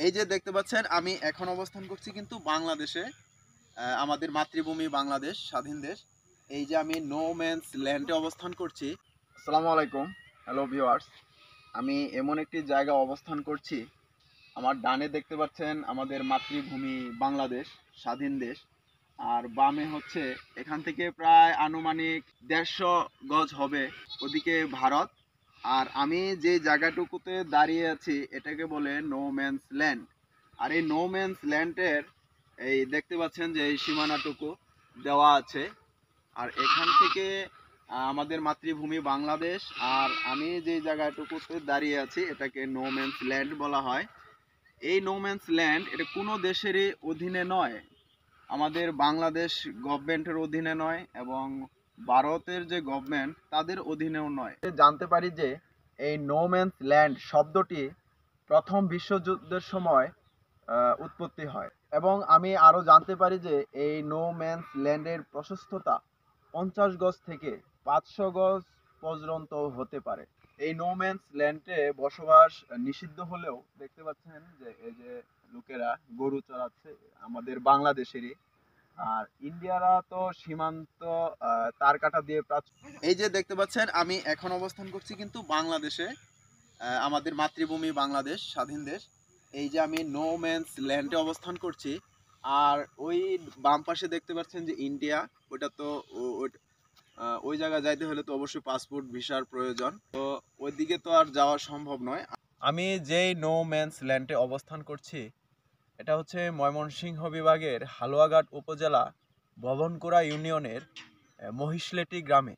এই যে দেখতে পাচ্ছেন আমি এখন অবস্থান করছি কিন্তু বাংলাদেশে। আমাদের মাতৃভূমি বাংলাদেশ, স্বাধীন দেশ। এই যে আমি নো ম্যানস ল্যান্ডে অবস্থান করছি। আসসালামু আলাইকুম, হ্যালো ভিউয়ার্স। আমি এমন একটি জায়গা অবস্থান করছি, আমার ডানে দেখতে পাচ্ছেন আমাদের মাতৃভূমি বাংলাদেশ, স্বাধীন দেশ। আর বামে হচ্ছে এখান থেকে প্রায় আনুমানিক 150 গজ হবে ওদিকে ভারত। আর আমি যে জায়গাটুকুতে দাঁড়িয়ে আছি এটাকে বলে নো ম্যানস ল্যান্ড। আর এই নো ম্যানস ল্যান্ডের এই দেখতে পাচ্ছেন যে এই সীমানাটুকু দেওয়া আছে। আর এখান থেকে আমাদের মাতৃভূমি বাংলাদেশ, আর আমি যে জায়গাটুকুতে দাঁড়িয়ে আছি এটাকে নো ম্যানস ল্যান্ড বলা হয়। এই নো ম্যানস ল্যান্ড এটা কোনো দেশেরই অধীনে নয়, আমাদের বাংলাদেশ গভর্নমেন্টের অধীনে নয়, এবং ভারতের যে গভর্নমেন্ট তাদের অধীনেও নয়। জানতে পারি যে এই নো ম্যানস ল্যান্ড শব্দটি প্রথম বিশ্বযুদ্ধের সময় উৎপত্তি হয়, এবং আমি আরও জানতে পারি যে এই নো ম্যানস ল্যান্ডের প্রশস্ততা 50 গজ থেকে 500 গজ পর্যন্ত হতে পারে। এই নো ম্যানস ল্যান্ডে বসবাস নিষিদ্ধ হলেও দেখতে পাচ্ছেন যে এই যে লোকেরা গরু চড়াচ্ছে আমাদের বাংলাদেশেরই। আর ইন্ডিয়ারা তো সীমান্ত তার কাটা দিয়ে এই যে দেখতে পাচ্ছেন আমি এখন অবস্থান করছি কিন্তু বাংলাদেশে, আমাদের মাতৃভূমি বাংলাদেশ, স্বাধীন দেশ। এই যে আমি নো ম্যানস ল্যান্ডে অবস্থান করছি। আর ওই বাম পাশে দেখতে পাচ্ছেন যে ইন্ডিয়া, ওটা তো ওই জায়গায় যাইতে হলে তো অবশ্যই পাসপোর্ট ভিসার প্রয়োজন, তো ওইদিকে তো আর যাওয়া সম্ভব নয়। আমি যেই নো ম্যানস ল্যান্ডে অবস্থান করছি এটা হচ্ছে ময়মনসিংহ বিভাগের হালুয়াঘাট উপজেলা ভবনকুড়া ইউনিয়নের মহিষলেটি গ্রামে।